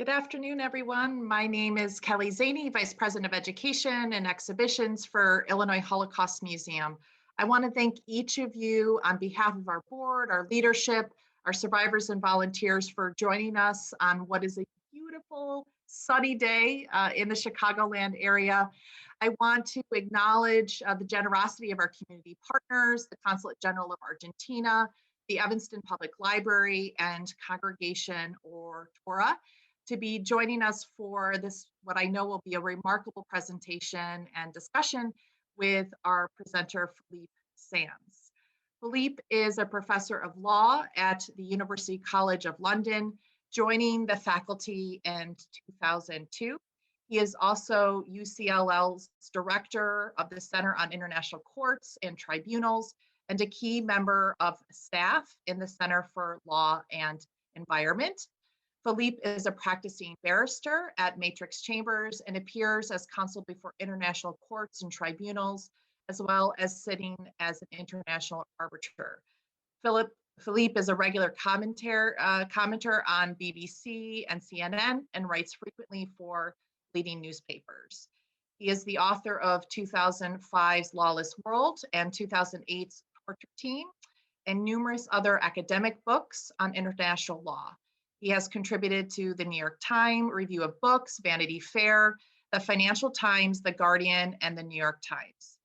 Good afternoon, everyone. My name is Kelly Zaney, Vice President of Education and Exhibitions for Illinois Holocaust Museum. I want to thank each of you on behalf of our board, our leadership, our survivors and volunteers for joining us on what is a beautiful sunny day in the Chicagoland area. I want to acknowledge the generosity of our community partners, the Consulate General of Argentina, the Evanston Public Library, and Congregation or Torah, to be joining us for this, what I know will be a remarkable presentation and discussion with our presenter, Philippe Sands. Philippe is a professor of law at the University College of London, joining the faculty in 2002. He is also UCLL's director of the Center on International Courts and Tribunals, and a key member of staff in the Center for Law and Environment. Philippe is a practicing barrister at Matrix Chambers and appears as counsel before international courts and tribunals, as well as sitting as an international arbiter. Philippe is a regular commenter on BBC and CNN and writes frequently for leading newspapers. He is the author of 2005's Lawless World and 2008's Torture Team, and numerous other academic books on international law. He has contributed to the New York Times, Review of Books, Vanity Fair, the Financial Times, The Guardian, and the New York Times.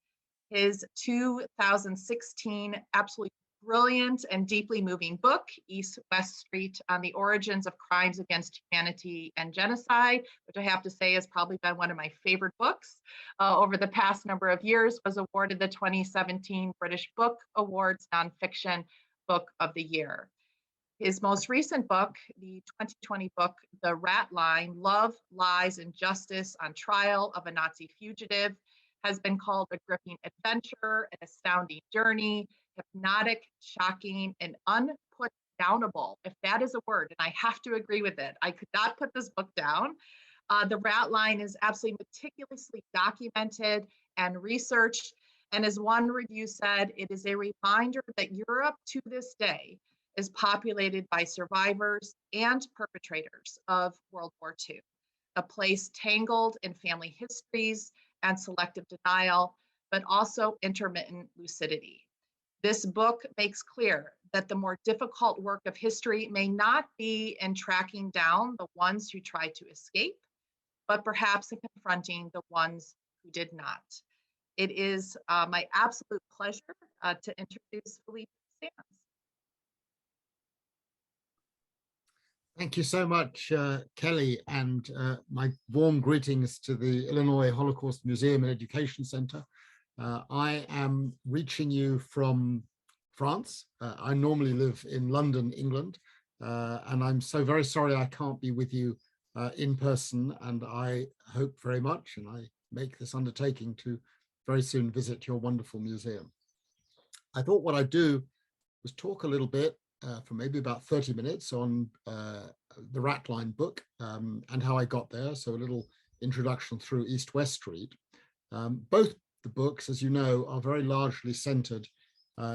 His 2016 absolutely brilliant and deeply moving book, East West Street, on the origins of crimes against humanity and genocide, which I have to say has probably been one of my favorite books over the past number of years, was awarded the 2017 British Book Awards Nonfiction Book of the Year. His most recent book, the 2020 book, The Ratline, Love, Lies, and Justice on Trial of a Nazi Fugitive, has been called a gripping adventure, an astounding journey, hypnotic, shocking, and unputdownable, if that is a word, and I have to agree with it. I could not put this book down. The Ratline is absolutely meticulously documented and researched, and as one review said, it is a reminder that Europe to this day is populated by survivors and perpetrators of World War II, a place tangled in family histories and selective denial, but also intermittent lucidity. This book makes clear that the more difficult work of history may not be in tracking down the ones who tried to escape, but perhaps in confronting the ones who did not. It is my absolute pleasure to introduce Philippe Sands. Thank you so much, Kelly, and my warm greetings to the Illinois Holocaust Museum and Education Center. I am reaching you from France. I normally live in London, England, and I'm so very sorry I can't be with you in person, and I hope very much, and I make this undertaking to very soon visit your wonderful museum. I thought what I'd do was talk a little bit for maybe about 30 minutes on the Ratline book and how I got there. So a little introduction through East West Street. Both the books, as you know, are very largely centered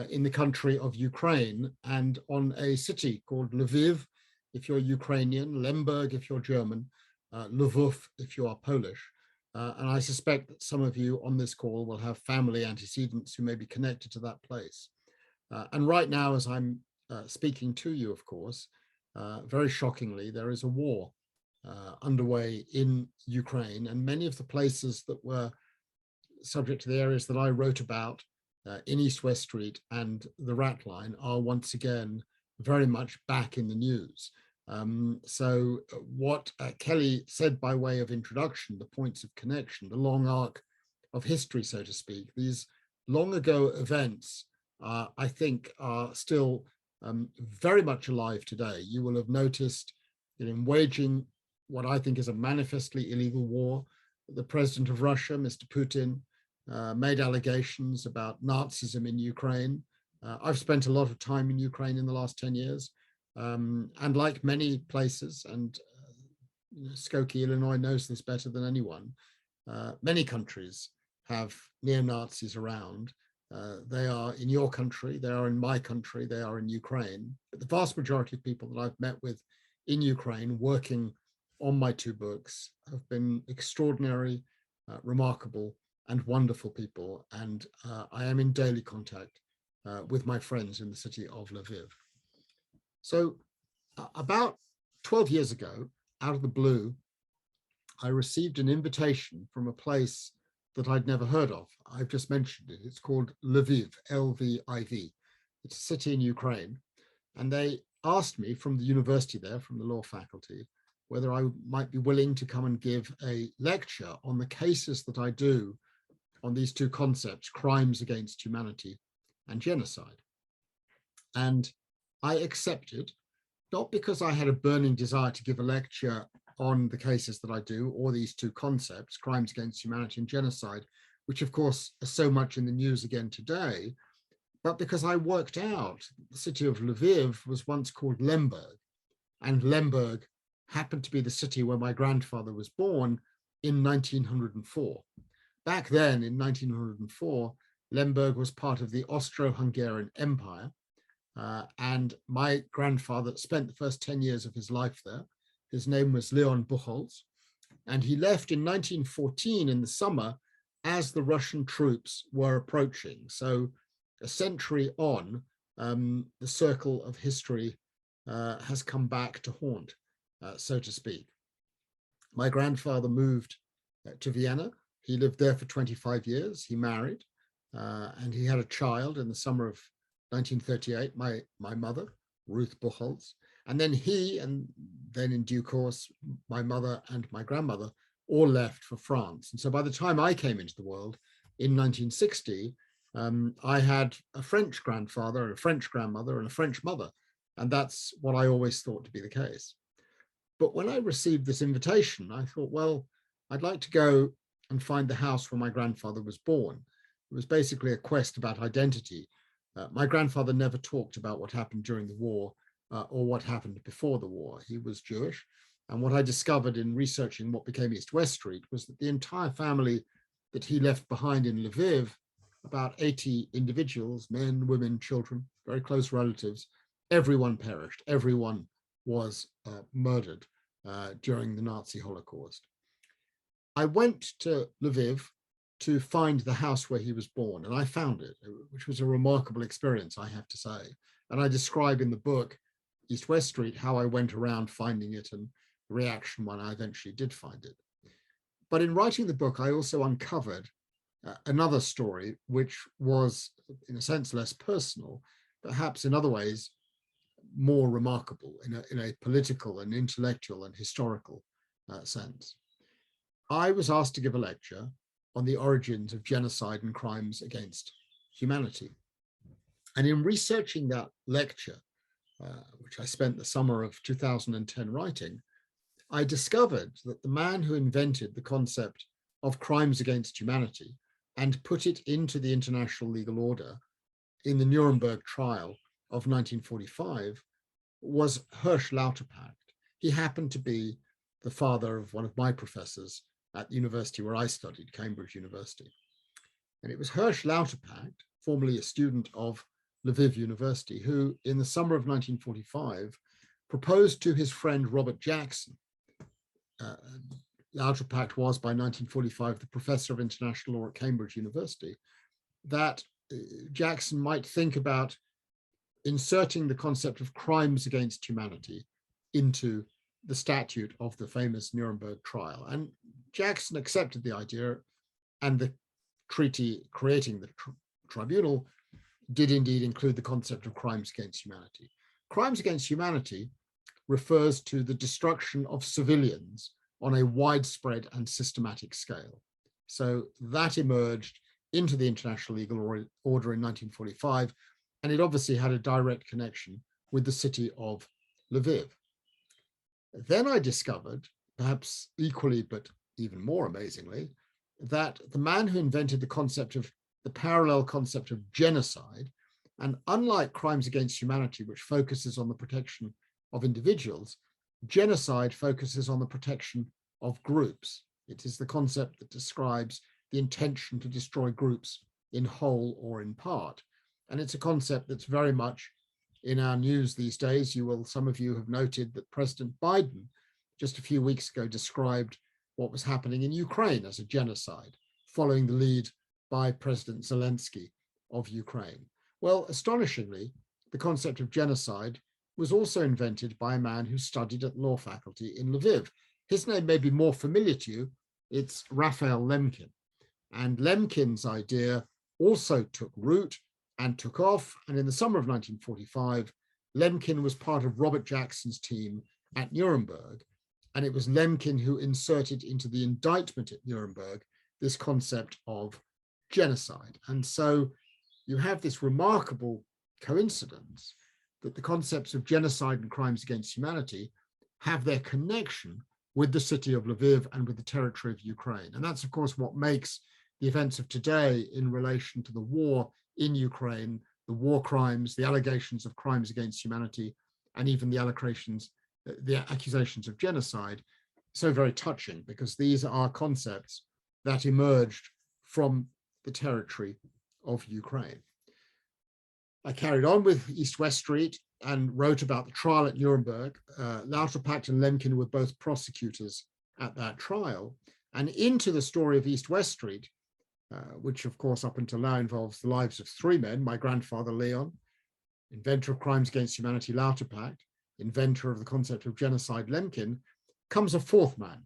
in the country of Ukraine and on a city called Lviv, if you're Ukrainian, Lemberg, if you're German, Lvov, if you are Polish. And I suspect that some of you on this call will have family antecedents who may be connected to that place. And right now, as I'm speaking to you, of course, very shockingly, there is a war underway in Ukraine, and many of the places that were subject to the areas that I wrote about in East West Street and the Ratline are once again very much back in the news. So what Kelly said by way of introduction, the points of connection, the long arc of history, so to speak, these long ago events, I think are still very much alive today. You will have noticed that in waging what I think is a manifestly illegal war, the president of Russia, Mr. Putin, made allegations about Nazism in Ukraine. I've spent a lot of time in Ukraine in the last 10 years. And like many places, and Skokie, Illinois knows this better than anyone, many countries have neo-Nazis around. They are in your country, they are in my country, they are in Ukraine. But the vast majority of people that I've met with in Ukraine working on my two books have been extraordinary, remarkable, and wonderful people. And I am in daily contact with my friends in the city of Lviv. So about 12 years ago, out of the blue, I received an invitation from a place that I'd never heard of. I've just mentioned it. It's called Lviv, L-V-I-V. It's a city in Ukraine. And they asked me from the university there, from the law faculty, whether I might be willing to come and give a lecture on the cases that I do on these two concepts, crimes against humanity and genocide. And I accepted, not because I had a burning desire to give a lecture on the cases that I do, or these two concepts, crimes against humanity and genocide, which of course are so much in the news again today, but because I worked out the city of Lviv was once called Lemberg, and Lemberg happened to be the city where my grandfather was born in 1904. Back then, in 1904, Lemberg was part of the Austro-Hungarian Empire, and my grandfather spent the first 10 years of his life there. His name was Leon Buchholz, and he left in 1914 in the summer as the Russian troops were approaching. So a century on, the circle of history has come back to haunt, so to speak. My grandfather moved to Vienna. He lived there for 25 years. He married, and he had a child in the summer of 1938, my mother, Ruth Buchholz. And then he, and then in due course, my mother and my grandmother all left for France. And so by the time I came into the world in 1960, I had a French grandfather, a French grandmother, and a French mother. And that's what I always thought to be the case. But when I received this invitation, I thought, well, I'd like to go and find the house where my grandfather was born. It was basically a quest about identity. My grandfather never talked about what happened during the war or what happened before the war. He was Jewish. And what I discovered in researching what became East-West Street was that the entire family that he left behind in Lviv, about 80 individuals, men, women, children, very close relatives, everyone perished. Everyone was murdered during the Nazi Holocaust. I went to Lviv to find the house where he was born, and I found it, which was a remarkable experience, I have to say. And I describe in the book, East-West Street, how I went around finding it and the reaction when I eventually did find it. But in writing the book, I also uncovered another story, which was, in a sense, less personal, perhaps in other ways, more remarkable in a political and intellectual and historical sense. I was asked to give a lecture on the origins of genocide and crimes against humanity. And in researching that lecture, which I spent the summer of 2010 writing, I discovered that the man who invented the concept of crimes against humanity and put it into the international legal order in the Nuremberg trial of 1945 was Hirsch Lauterpacht. He happened to be the father of one of my professors at the university where I studied, Cambridge University. And it was Hirsch Lauterpacht, formerly a student of Lviv University, who in the summer of 1945 proposed to his friend Robert Jackson. Lauterpacht was by 1945 the professor of international law at Cambridge University, that Jackson might think about inserting the concept of crimes against humanity into the statute of the famous Nuremberg trial. And Jackson accepted the idea, and the treaty creating the tribunal did indeed include the concept of crimes against humanity. Crimes against humanity refers to the destruction of civilians on a widespread and systematic scale. So that emerged into the international legal order in 1945, and it obviously had a direct connection with the city of Lviv. Then I discovered, perhaps equally but even more amazingly, that the man who invented the parallel concept of genocide, and unlike crimes against humanity, which focuses on the protection of individuals, genocide focuses on the protection of groups. It is the concept that describes the intention to destroy groups in whole or in part. And it's a concept that's very much in our news these days. Some of you have noted that President Biden just a few weeks ago described what was happening in Ukraine as a genocide, following the lead by President Zelensky of Ukraine. Well, astonishingly, the concept of genocide was also invented by a man who studied at law faculty in Lviv. His name may be more familiar to you. It's Raphael Lemkin. And Lemkin's idea also took root and took off. And in the summer of 1945, Lemkin was part of Robert Jackson's team at Nuremberg. And it was Lemkin who inserted into the indictment at Nuremberg this concept of genocide. And so you have this remarkable coincidence that the concepts of genocide and crimes against humanity have their connection with the city of Lviv and with the territory of Ukraine. And that's, of course, what makes the events of today in relation to the war in Ukraine, the war crimes, the allegations of crimes against humanity, and even the accusations of genocide, so very touching, because these are concepts that emerged from the territory of Ukraine. I carried on with East-West Street and wrote about the trial at Nuremberg. Lauterpacht and Lemkin were both prosecutors at that trial. And into the story of East-West Street, which of course up until now involves the lives of three men: my grandfather Leon, inventor of crimes against humanity Lauterpacht, inventor of the concept of genocide Lemkin, comes a fourth man.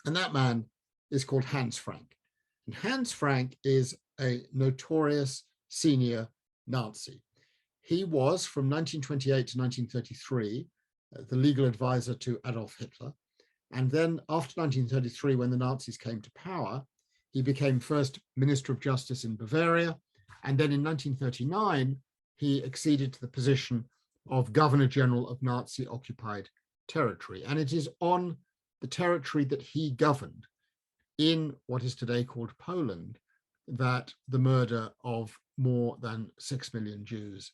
And that man is called Hans Frank. And Hans Frank is a notorious senior Nazi. He was, from 1928 to 1933, the legal advisor to Adolf Hitler. And then after 1933, when the Nazis came to power, he became first Minister of Justice in Bavaria. And then in 1939, he acceded to the position of Governor General of Nazi-occupied territory. And it is on the territory that he governed in what is today called Poland that the murder of more than 6 million Jews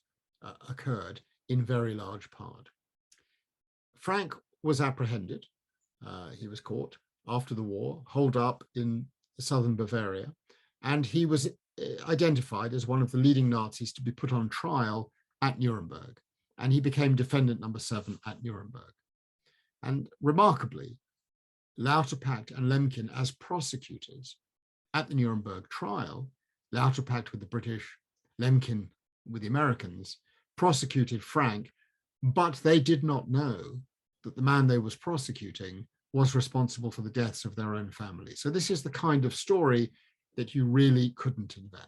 occurred in very large part. Frank was apprehended. He was caught after the war, holed up in southern Bavaria, and he was identified as one of the leading Nazis to be put on trial at Nuremberg. And he became defendant number 7 at Nuremberg. And remarkably, Lauterpacht and Lemkin as prosecutors at the Nuremberg trial, Lauterpacht with the British, Lemkin with the Americans, prosecuted Frank, but they did not know that the man they was prosecuting was responsible for the deaths of their own family. So this is the kind of story that you really couldn't invent.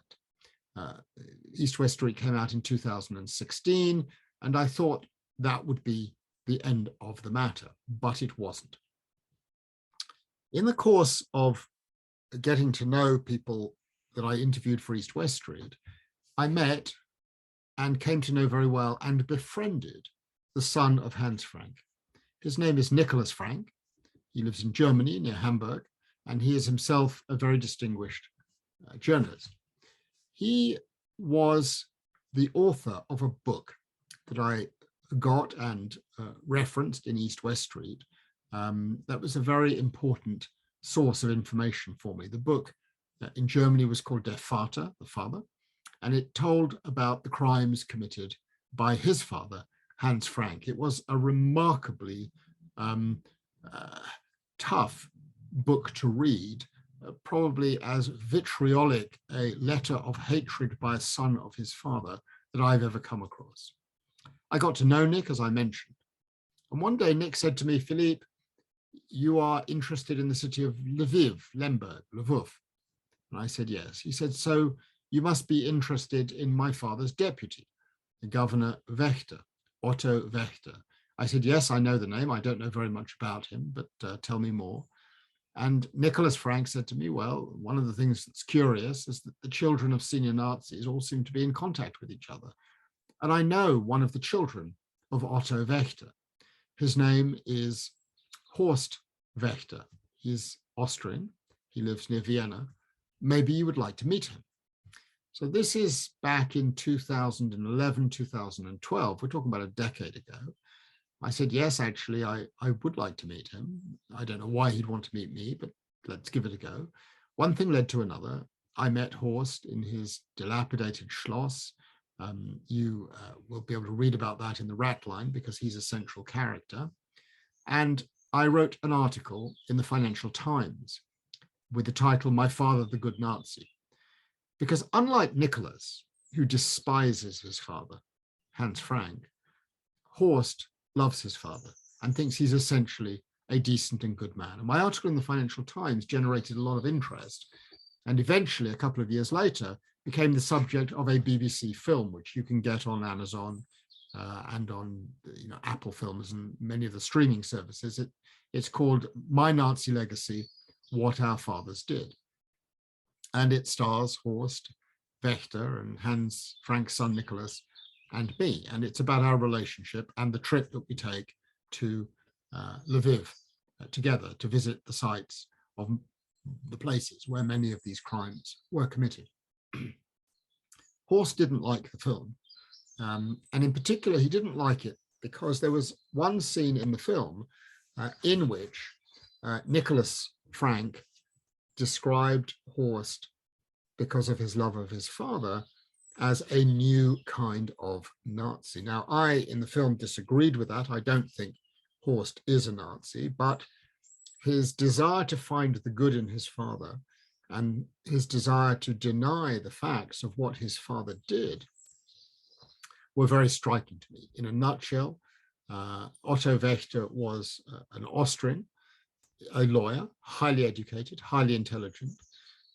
East-West Street came out in 2016, and I thought that would be the end of the matter, but it wasn't. In the course of getting to know people that I interviewed for East-West Street, I met and came to know very well and befriended the son of Hans Frank. His name is Nicholas Frank. He lives in Germany near Hamburg, and he is himself a very distinguished journalist. He was the author of a book that I got and referenced in East-West Street. That was a very important source of information for me. The book in Germany was called Der Vater, the father, and it told about the crimes committed by his father, Hans Frank. It was a remarkably tough book to read, probably as vitriolic a letter of hatred by a son of his father that I've ever come across. I got to know Nick, as I mentioned. And one day Nick said to me, Philippe, you are interested in the city of Lviv, Lvov. And I said, yes. He said, so you must be interested in my father's deputy, the Governor Wächter, Otto Vector. I said, yes, I know the name. I don't know very much about him, but tell me more. And Nicholas Frank said to me, well, one of the things that's curious is that the children of senior Nazis all seem to be in contact with each other. And I know one of the children of Otto Vector. His name is Horst Wächter. He's Austrian. He lives near Vienna. Maybe you would like to meet him. So this is back in 2011, 2012. We're talking about a decade ago. I said, yes, actually, I would like to meet him. I don't know why he'd want to meet me, but let's give it a go. One thing led to another. I met Horst in his dilapidated Schloss. You will be able to read about that in the Ratline because he's a central character. And I wrote an article in the Financial Times with the title, "My Father, the Good Nazi." Because unlike Nicholas, who despises his father, Hans Frank, Horst loves his father and thinks he's essentially a decent and good man. And my article in the Financial Times generated a lot of interest, and eventually, a couple of years later, became the subject of a BBC film, which you can get on Amazon and on Apple Films and many of the streaming services. It's called My Nazi Legacy, What Our Fathers Did. And it stars Horst, Wächter, and Hans Frank's son Nicholas, and me. And it's about our relationship and the trip that we take to Lviv together to visit the sites of the places where many of these crimes were committed. Horst didn't like the film. And in particular, he didn't like it because there was one scene in the film in which Nicholas Frank described Horst, because of his love of his father, as a new kind of Nazi. Now, I, in the film, disagreed with that. I don't think Horst is a Nazi, but his desire to find the good in his father and his desire to deny the facts of what his father did were very striking to me. In a nutshell, Otto Vector was an Austrian, a lawyer, highly educated, highly intelligent.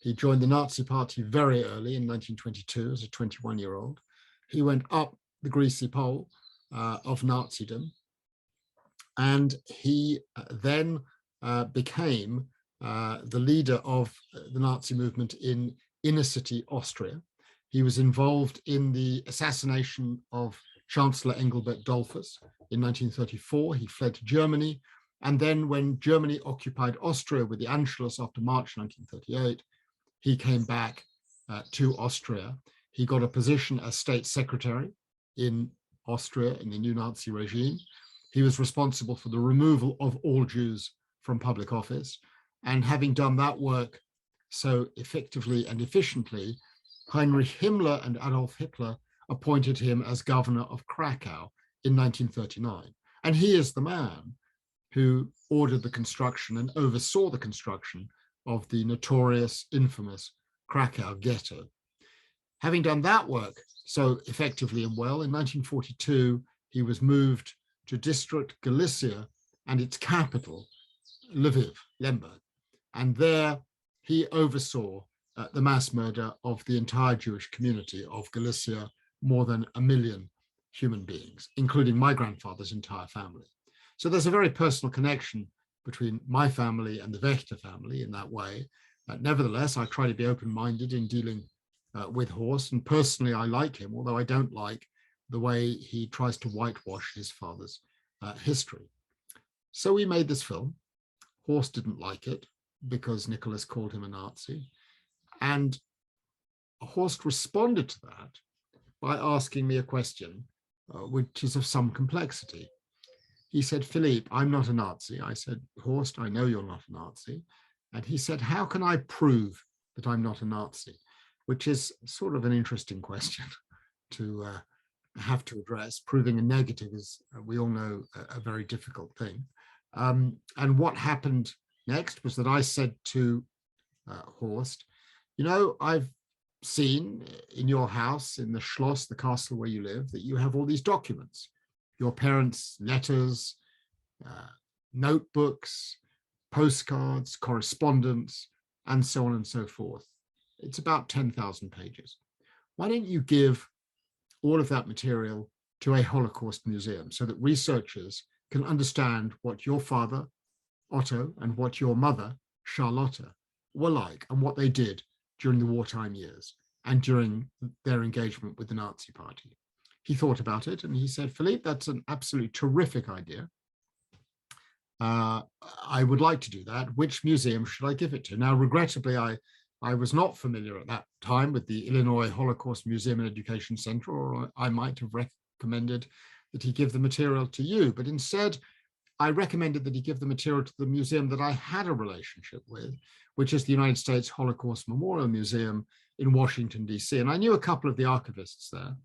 He joined the Nazi Party very early in 1922 as a 21-year-old. He went up the greasy pole of Nazism, and he then became the leader of the Nazi movement in inner city Austria. He was involved in the assassination of Chancellor Engelbert Dollfuss in 1934. He fled to Germany. And then when Germany occupied Austria with the Anschluss after March 1938, he came back to Austria. He got a position as state secretary in Austria in the new Nazi regime. He was responsible for the removal of all Jews from public office. And having done that work so effectively and efficiently, Heinrich Himmler and Adolf Hitler appointed him as governor of Krakow in 1939. And he is the man who ordered the construction and oversaw the construction of the notorious, infamous Krakow ghetto. Having done that work so effectively and well, in 1942, he was moved to District Galicia and its capital, Lviv, Lemberg. And there he oversaw the mass murder of the entire Jewish community of Galicia, more than 1 million human beings, including my grandfather's entire family. So there's a very personal connection between my family and the Wächter family in that way. Nevertheless, I try to be open-minded in dealing with Horst, and personally I like him, although I don't like the way he tries to whitewash his father's history. So we made this film. Horst didn't like it because Nicholas called him a Nazi. And Horst responded to that by asking me a question, which is of some complexity. He said, "Philippe, I'm not a Nazi." I said, "Horst, I know you're not a Nazi." And he said, "How can I prove that I'm not a Nazi?" Which is sort of an interesting question to have to address. Proving a negative is, we all know, a very difficult thing. And what happened next was that I said to Horst, "You know, I've seen in your house, in the Schloss, the castle where you live, that you have all these documents, your parents' letters, notebooks, postcards, correspondence, and so on and so forth. It's about 10,000 pages. Why don't you give all of that material to a Holocaust museum so that researchers can understand what your father, Otto, and what your mother, Charlotte, were like and what they did during the wartime years and during their engagement with the Nazi Party?" He thought about it and he said, "Philippe, that's an absolutely terrific idea. I would like to do that. Which museum should I give it to?" Now, regrettably, I was not familiar at that time with the Illinois Holocaust Museum and Education Center, or I might have recommended that he give the material to you. But instead, I recommended that he give the material to the museum that I had a relationship with, which is the United States Holocaust Memorial Museum in Washington, D.C. And I knew a couple of the archivists there.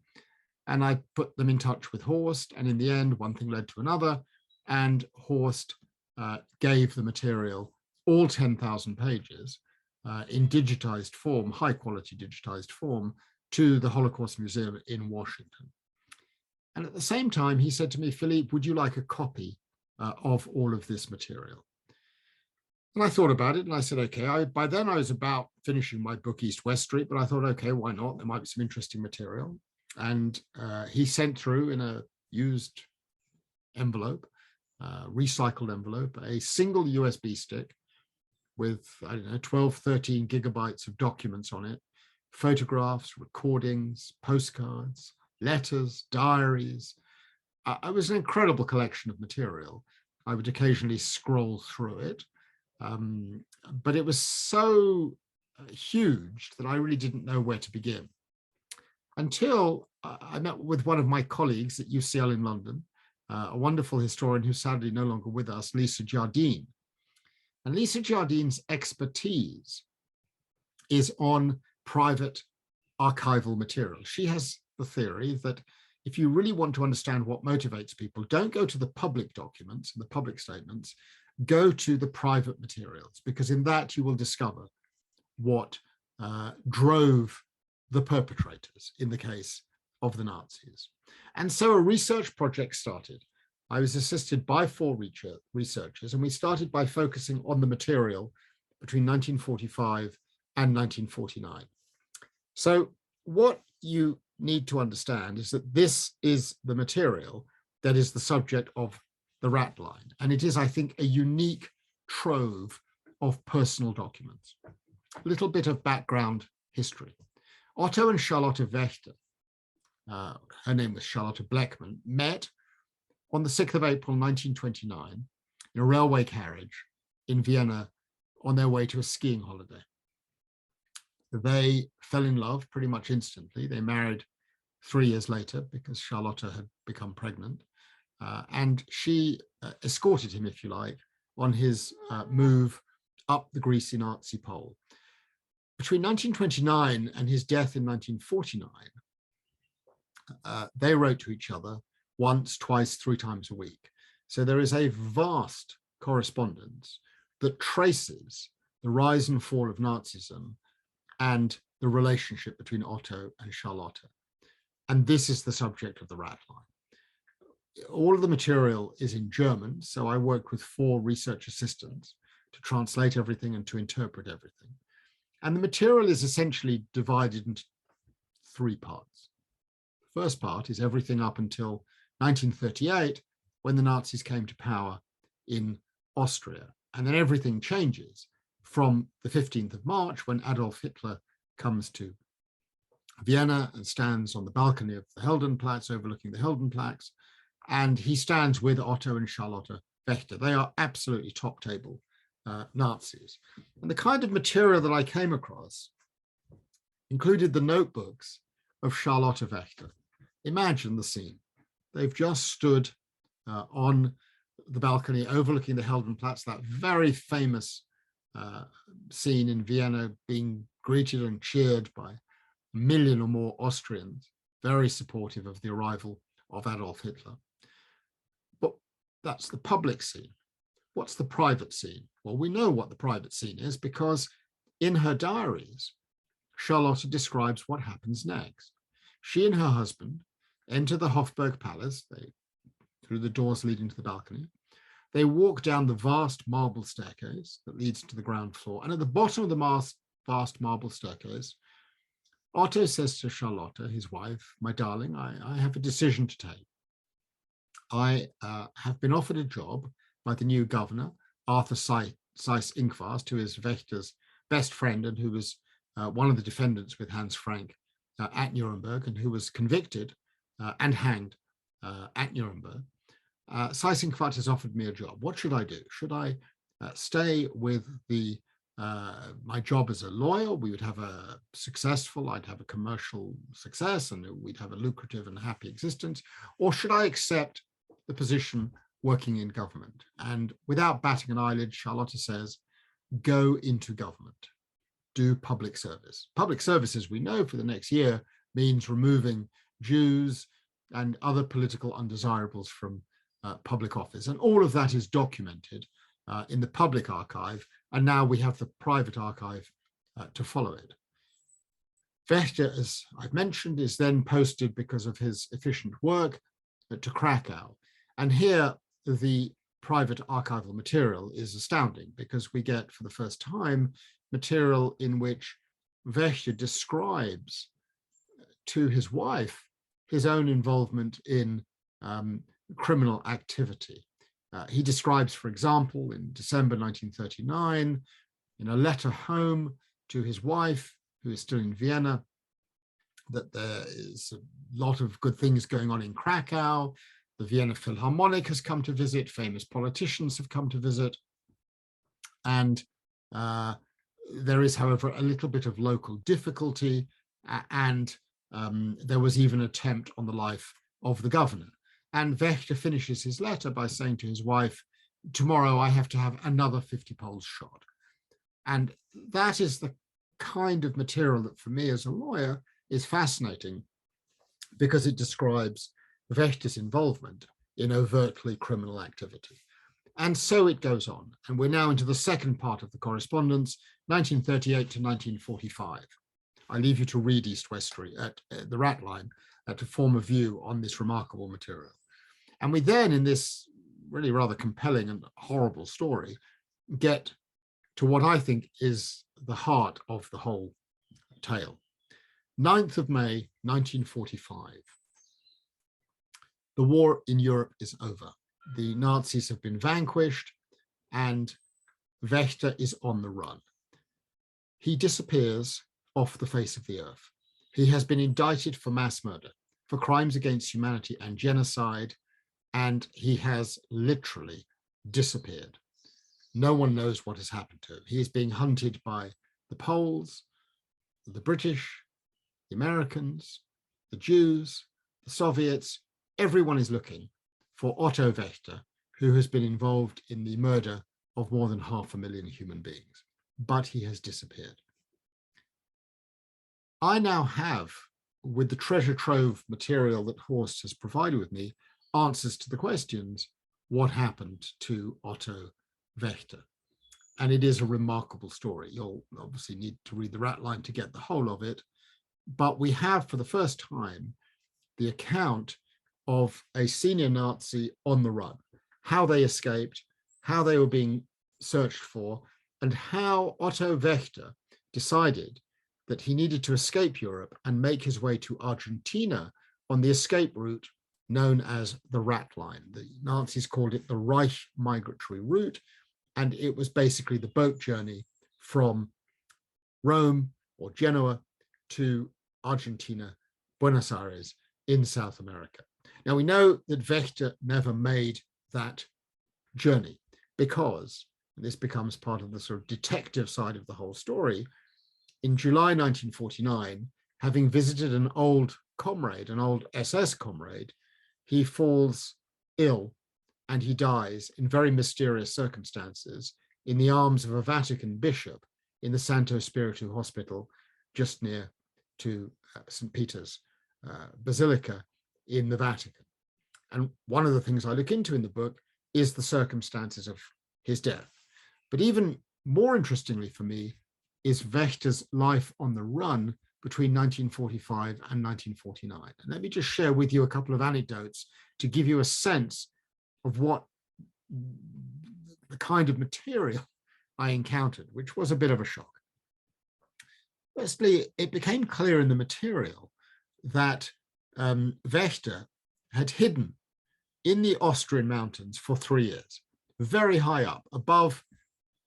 And I put them in touch with Horst. And in the end, one thing led to another. And Horst gave the material, all 10,000 pages, in digitized form, high quality digitized form, to the Holocaust Museum in Washington. And at the same time, he said to me, Philippe, would you like a copy of all of this material? And I thought about it and I said, okay, by then I was about finishing my book, East-West Street, but I thought, okay, why not? There might be some interesting material. And he sent through in a used envelope, recycled envelope, a single USB stick with, I don't know, 12, 13 gigabytes of documents on it, photographs, recordings, postcards, letters, diaries. It was an incredible collection of material. I would occasionally scroll through it, but it was so huge that I really didn't know where to begin. Until I met with one of my colleagues at UCL in London, a wonderful historian who's sadly no longer with us, Lisa Jardine. And Lisa Jardine's expertise is on private archival material. She has the theory that if you really want to understand what motivates people, don't go to the public documents, the public statements, go to the private materials, because in that you will discover what drove the perpetrators in the case of the Nazis. And so a research project started. I was assisted by 4 researchers, and we started by focusing on the material between 1945 and 1949. So what you need to understand is that this is the material that is the subject of the Ratline, and it is, I think, a unique trove of personal documents. A little bit of background history. Otto and Charlotte Vector, her name was Charlotte Bleckmann, met on the 6th of April 1929 in a railway carriage in Vienna on their way to a skiing holiday. They fell in love pretty much instantly. They married 3 years later because Charlotte had become pregnant, and she escorted him, if you like, on his move up the greasy Nazi pole. Between 1929 and his death in 1949, they wrote to each other once, twice, 3 times a week. So there is a vast correspondence that traces the rise and fall of Nazism and the relationship between Otto and Charlotte. And this is the subject of the Ratline. All of the material is in German, so I worked with 4 research assistants to translate everything and to interpret everything. And the material is essentially divided into 3 parts. The first part is everything up until 1938, when the Nazis came to power in Austria. And then everything changes from the 15th of March, when Adolf Hitler comes to Vienna and stands on the balcony of the Heldenplatz, overlooking the Heldenplatz, and he stands with Otto and Charlotte Vector. They are absolutely top table Nazis. And the kind of material that I came across included the notebooks of Charlotte Vector. Imagine the scene. They've just stood on the balcony overlooking the Heldenplatz, that very famous scene in Vienna, being greeted and cheered by 1 million or more Austrians, very supportive of the arrival of Adolf Hitler. But that's the public scene. What's the private scene? Well, we know what the private scene is because in her diaries, Charlotte describes what happens next. She and her husband enter the Hofburg Palace through the doors leading to the balcony. They walk down the vast marble staircase that leads to the ground floor. And at the bottom of the vast marble staircase, Otto says to Charlotte, his wife, "My darling, I have a decision to take. I have been offered a job by the new governor, Arthur Seyss-Inquart, who is Wächter's best friend and who was one of the defendants with Hans Frank at Nuremberg, and who was convicted and hanged at Nuremberg. Seyss-Inquart has offered me a job. What should I do? Should I stay with my job as a lawyer? We would have I'd have a commercial success and we'd have a lucrative and happy existence. Or should I accept the position working in government? And without batting an eyelid, Charlotte says, go into government, do public service. Public service, as we know, for the next year means removing Jews and other political undesirables from public office. And all of that is documented in the public archive, and now we have the private archive to follow it. Wächter, as I've mentioned, is then posted because of his efficient work to Krakow. And here the private archival material is astounding, because we get for the first time material in which Wächter describes to his wife his own involvement in criminal activity. He describes, for example, in December 1939, in a letter home to his wife, who is still in Vienna, that there is a lot of good things going on in Krakow. The Vienna Philharmonic has come to visit, famous politicians have come to visit. And there is, however, a little bit of local difficulty, and there was even an attempt on the life of the governor. And Wächter finishes his letter by saying to his wife, tomorrow I have to have another 50 Poles shot. And that is the kind of material that for me as a lawyer is fascinating, because it describes Wächter's involvement in overtly criminal activity. And so it goes on. And we're now into the second part of the correspondence, 1938 to 1945. I leave you to read East-West Street at the Ratline to form a view on this remarkable material. And we then, in this really rather compelling and horrible story, get to what I think is the heart of the whole tale. 9th of May, 1945. The war in Europe is over. The Nazis have been vanquished, and Wächter is on the run. He disappears off the face of the earth. He has been indicted for mass murder, for crimes against humanity and genocide, and he has literally disappeared. No one knows what has happened to him. He is being hunted by the Poles, the British, the Americans, the Jews, the Soviets. Everyone is looking for Otto Vector, who has been involved in the murder of more than 500,000 human beings, but he has disappeared. I now have, with the treasure trove material that Horst has provided with me, answers to the questions, what happened to Otto Vector? And it is a remarkable story. You'll obviously need to read the Ratline to get the whole of it, but we have for the first time the account of a senior Nazi on the run, how they escaped, how they were being searched for, and how Otto Vector decided that he needed to escape Europe and make his way to Argentina on the escape route known as the Ratline. The Nazis called it the Reich Migratory route, and it was basically the boat journey from Rome or Genoa to Argentina, Buenos Aires in South America. Now we know that Wächter never made that journey because, and this becomes part of the sort of detective side of the whole story, in July 1949, having visited an old comrade, an old SS comrade, he falls ill and he dies in very mysterious circumstances in the arms of a Vatican bishop in the Santo Spiritu Hospital just near to St. Peter's Basilica in the Vatican. And one of the things I look into in the book is the circumstances of his death. But even more interestingly for me is Wächter's life on the run between 1945 and 1949. And let me just share with you a couple of anecdotes to give you a sense of what the kind of material I encountered, which was a bit of a shock. Firstly, it became clear in the material that Wächter had hidden in the Austrian mountains for 3 years, very high up, above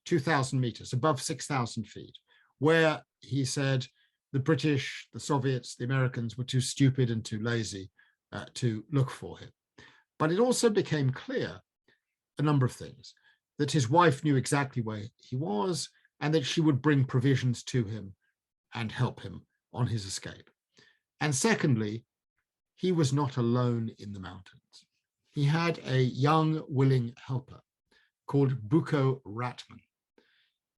2,000 meters, above 6,000 feet, where he said the British, the Soviets, the Americans were too stupid and too lazy to look for him. But it also became clear a number of things, that his wife knew exactly where he was and that she would bring provisions to him and help him on his escape. And secondly, he was not alone in the mountains. He had a young, willing helper called Buko Ratman.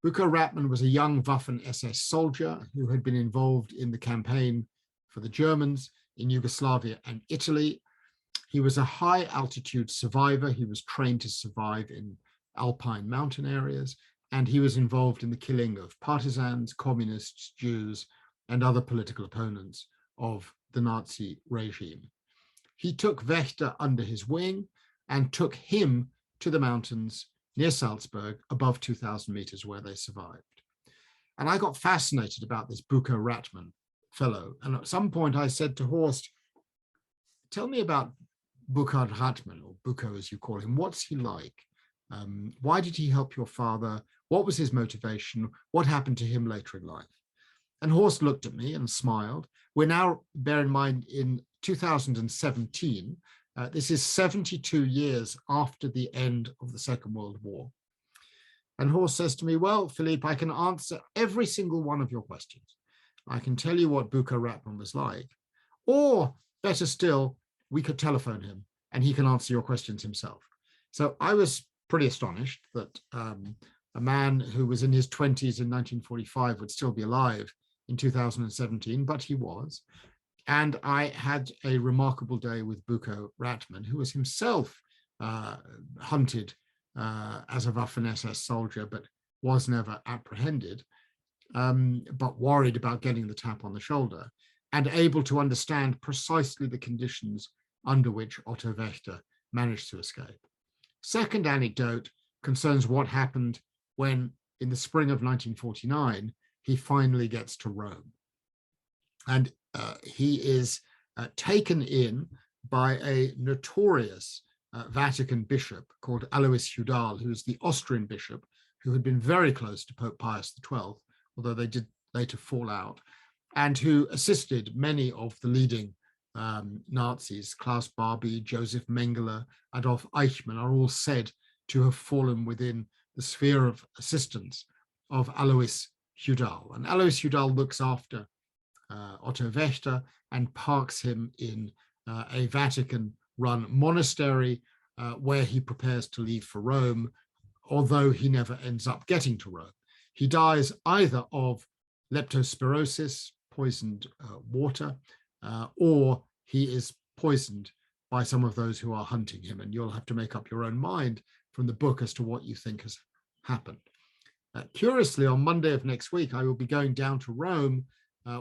Buko Ratman was a young Waffen-SS soldier who had been involved in the campaign for the Germans in Yugoslavia and Italy. He was a high-altitude survivor. He was trained to survive in alpine mountain areas, and he was involved in the killing of partisans, communists, Jews, and other political opponents of the Nazi regime. He took Wächter under his wing and took him to the mountains near Salzburg, above 2,000 meters, where they survived. And I got fascinated about this Buko Ratman fellow. And at some point I said to Horst, tell me about Burkhard Ratman, or Buko as you call him. What's he like? Why did he help your father? What was his motivation? What happened to him later in life? And Horst looked at me and smiled. We're now, bear in mind, in 2017. This is 72 years after the end of the Second World War. And Horst says to me, well, Philippe, I can answer every single one of your questions. I can tell you what Buko Ratman was like. Or better still, we could telephone him and he can answer your questions himself. So I was pretty astonished that a man who was in his 20s in 1945 would still be alive in 2017, but he was. And I had a remarkable day with Buko Ratman, who was himself hunted as a Waffen-SS soldier, but was never apprehended, but worried about getting the tap on the shoulder, and able to understand precisely the conditions under which Otto Vector managed to escape. Second anecdote concerns what happened when, in the spring of 1949, he finally gets to Rome. And he is taken in by a notorious Vatican bishop called Alois Hudal, who is the Austrian bishop, who had been very close to Pope Pius XII, although they did later fall out, and who assisted many of the leading Nazis. Klaus Barbie, Joseph Mengele, Adolf Eichmann are all said to have fallen within the sphere of assistance of Alois Hudal. And Alois Hudal looks after Otto Vector and parks him in a Vatican-run monastery where he prepares to leave for Rome, although he never ends up getting to Rome. He dies either of leptospirosis, poisoned water, or he is poisoned by some of those who are hunting him. And you'll have to make up your own mind from the book as to what you think has happened. Curiously, on Monday of next week, I will be going down to Rome,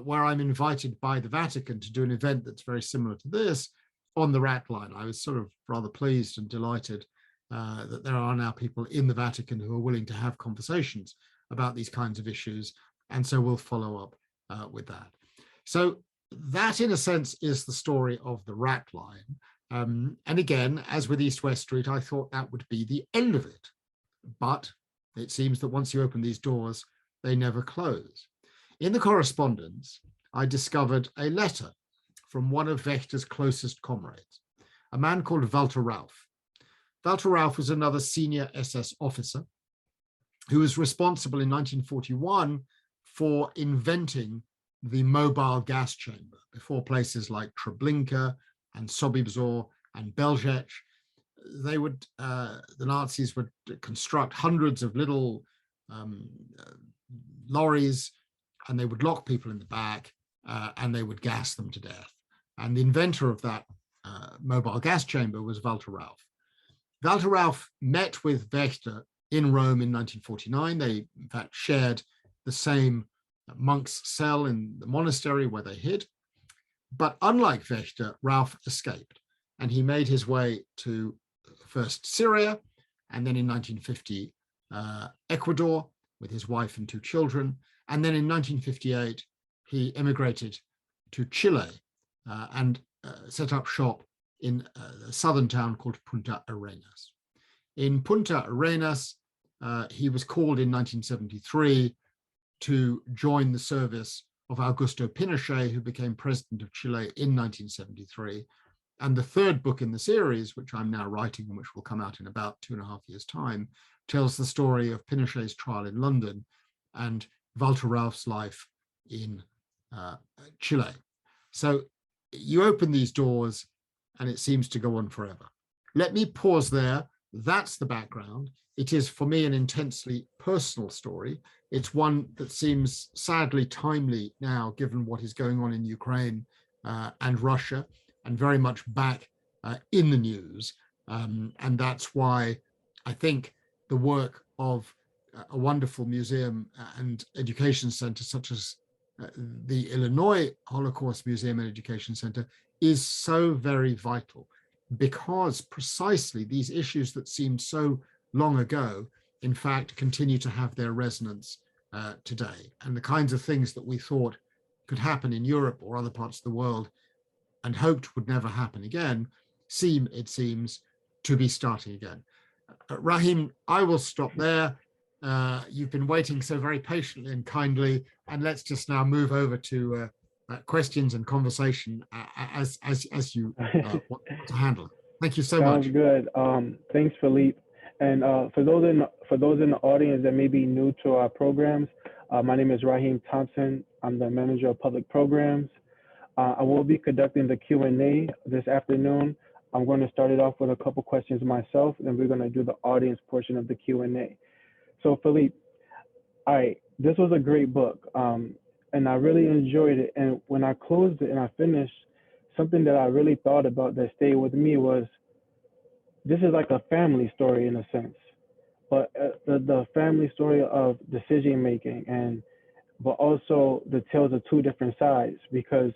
where I'm invited by the Vatican to do an event that's very similar to this on the Ratline. I was sort of rather pleased and delighted that there are now people in the Vatican who are willing to have conversations about these kinds of issues. And so we'll follow up with that. So that, in a sense, is the story of the Ratline. And again, as with East-West Street, I thought that would be the end of it. But it seems that once you open these doors, they never close. In the correspondence, I discovered a letter from one of Wächter's closest comrades, a man called Walter Rauff. Walter Rauff was another senior SS officer who was responsible in 1941 for inventing the mobile gas chamber before places like Treblinka and Sobibor and Belzec. They would, the Nazis would construct hundreds of little lorries, and they would lock people in the back and they would gas them to death. And the inventor of that mobile gas chamber was Walter Rauff. Walter Rauff met with Wächter in Rome in 1949. They, in fact, shared the same monk's cell in the monastery where they hid. But unlike Wächter, Rauff escaped, and he made his way to first Syria, and then in 1950, Ecuador with his wife and 2 children. And then in 1958, he immigrated to Chile and set up shop in a southern town called Punta Arenas. In Punta Arenas, he was called in 1973 to join the service of Augusto Pinochet, who became president of Chile in 1973. And the third book in the series, which I'm now writing and which will come out in about 2.5 years' time, tells the story of Pinochet's trial in London and Walter Rauff's life in Chile. So you open these doors and it seems to go on forever. Let me pause there. That's the background. It is, for me, an intensely personal story. It's one that seems sadly timely now, given what is going on in Ukraine and Russia, and very much back in the news. And that's why I think the work of a wonderful museum and education center such as the Illinois Holocaust Museum and Education Center is so very vital, because precisely these issues that seemed so long ago, in fact, continue to have their resonance today. And the kinds of things that we thought could happen in Europe or other parts of the world and hoped would never happen again seem, it seems, to be starting again. Rahim, I will stop there. You've been waiting so very patiently and kindly, and let's just now move over to questions and conversation as you want to handle. Thank you so much. Sounds good. Thanks, Philippe. And for those in the audience that may be new to our programs, my name is Raheem Thompson. I'm the manager of public programs. I will be conducting the Q&A this afternoon. I'm going to start it off with a couple questions myself, and then we're going to do the audience portion of the Q&A. So Philippe, all right, this was a great book, and I really enjoyed it. And when I closed it and I finished, something that I really thought about that stayed with me was, this is like a family story in a sense, but the family story of decision making, but also the tales of two different sides, because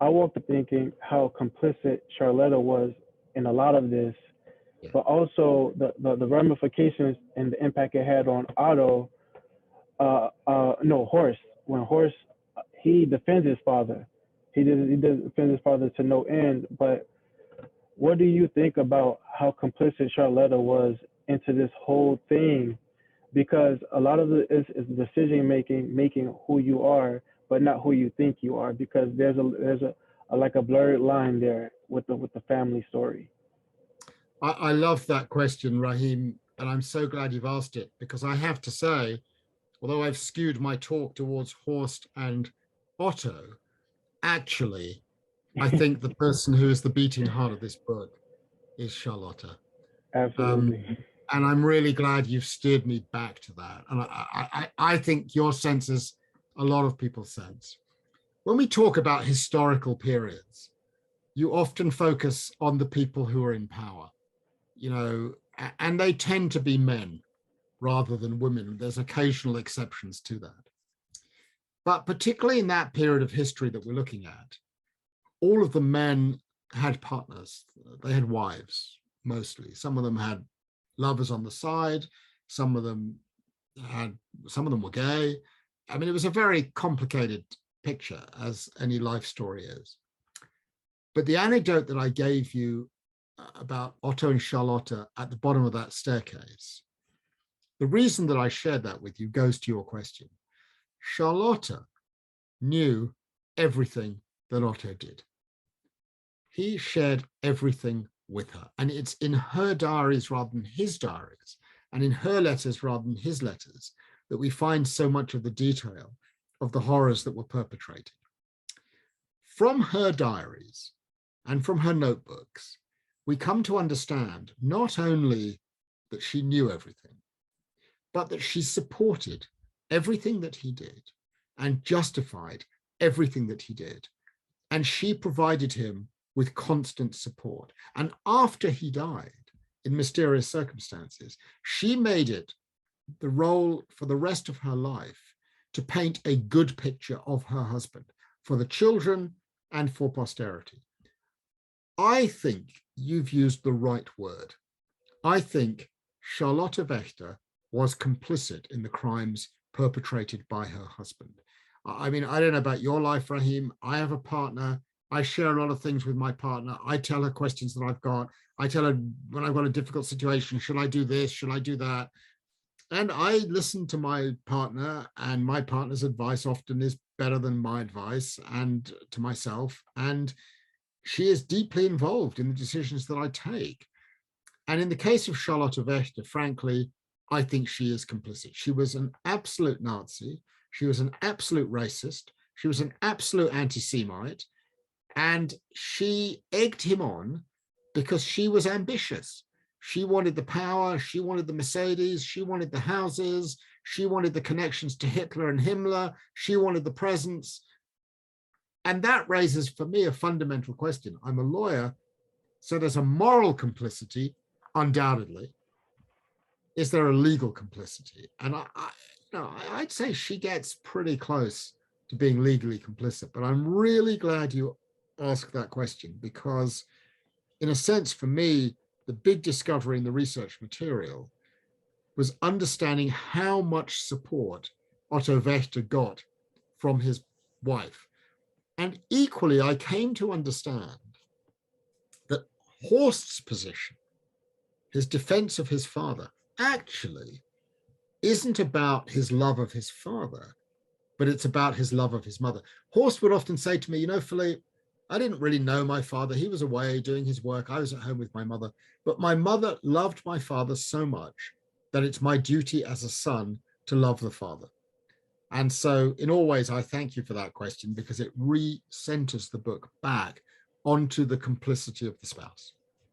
I woke up thinking how complicit Charlotta was in a lot of this, but also the ramifications and the impact it had on Otto. Horst. When Horst, he defends his father. He does defend his father to no end. But what do you think about how complicit Charlotta was into this whole thing? Because a lot of it is decision making who you are, but not who you think you are. Because there's a like a blurred line there with the family story. I love that question, Rahim, and I'm so glad you've asked it, because I have to say, although I've skewed my talk towards Horst and Otto, actually, I think the person who is the beating heart of this book is Charlotta. Absolutely. And I'm really glad you've steered me back to that. And I think your sense is a lot of people's sense. When we talk about historical periods, you often focus on the people who are in power, and they tend to be men rather than women. There's occasional exceptions to that. But particularly in that period of history that we're looking at, all of the men had partners. They had wives, mostly. Some of them had lovers on the side. Some of them were gay. I mean, it was a very complicated picture, as any life story is. But the anecdote that I gave you about Otto and Charlotta at the bottom of that staircase, the reason that I shared that with you goes to your question. Charlotta knew everything that Otto did. He shared everything with her, and it's in her diaries rather than his diaries, and in her letters rather than his letters, that we find so much of the detail of the horrors that were perpetrated. From her diaries and from her notebooks, we come to understand not only that she knew everything, but that she supported everything that he did and justified everything that he did. And she provided him with constant support. And after he died, in mysterious circumstances, she made it the role for the rest of her life to paint a good picture of her husband for the children and for posterity. I think you've used the right word. I think Charlotte Wächter was complicit in the crimes perpetrated by her husband. I mean, I don't know about your life, Rahim. I have a partner. I share a lot of things with my partner. I tell her questions that I've got. I tell her when I've got a difficult situation, should I do this? Should I do that? And I listen to my partner, and my partner's advice often is better than my advice, and to myself. And she is deeply involved in the decisions that I take. And in the case of Charlotte Wächter, frankly, I think she is complicit. She was an absolute Nazi. She was an absolute racist. She was an absolute anti-Semite. And she egged him on because she was ambitious. She wanted the power. She wanted the Mercedes. She wanted the houses. She wanted the connections to Hitler and Himmler. She wanted the presents. And that raises for me a fundamental question. I'm a lawyer, so there's a moral complicity, undoubtedly. is there a legal complicity? And I'd say she gets pretty close to being legally complicit, but I'm really glad you asked that question, because in a sense, for me, the big discovery in the research material was understanding how much support Otto Vector got from his wife. And equally, I came to understand that Horst's position, his defense of his father, actually isn't about his love of his father, but it's about his love of his mother. Horst would often say to me, Philippe, I didn't really know my father. He was away doing his work. I was at home with my mother, but my mother loved my father so much that it's my duty as a son to love the father. And so in all ways, I thank you for that question, because it re-centers the book back onto the complicity of the spouse.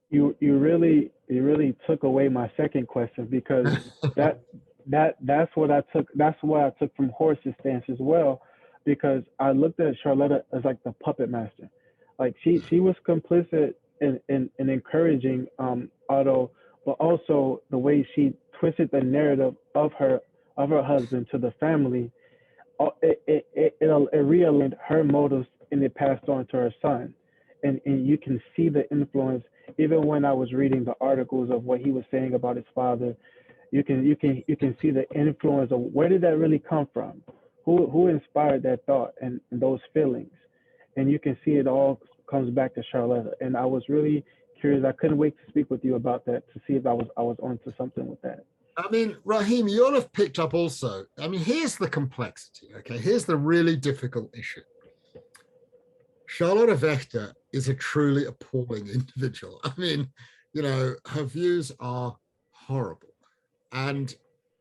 You really took away my second question, because that's what I took from Horst's stance as well, because I looked at Charlotta as like the puppet master. Like she was complicit in encouraging Otto, but also the way she twisted the narrative of her husband to the family. It realigned her motives, and it passed on to her son. And you can see the influence even when I was reading the articles of what he was saying about his father. You can see the influence of where did that really come from? Who inspired that thought and those feelings? And you can see it all comes back to Charlotta. And I was really curious. I couldn't wait to speak with you about that, to see if I was onto something with that. I mean, Raheem, you'll have picked up also. I mean, here's the complexity, okay? Here's the really difficult issue. Charlotte Vector is a truly appalling individual. I mean, her views are horrible. And,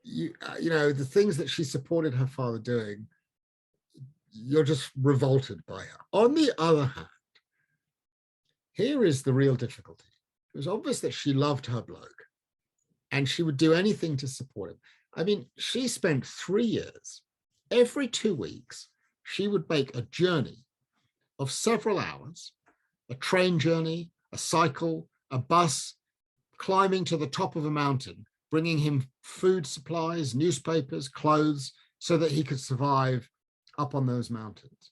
the things that she supported her father doing, you're just revolted by her. On the other hand, here is the real difficulty. It was obvious that she loved her bloke, and she would do anything to support him. I mean, she spent 3 years, every 2 weeks, she would make a journey of several hours, a train journey, a cycle, a bus, climbing to the top of a mountain, bringing him food supplies, newspapers, clothes, so that he could survive up on those mountains.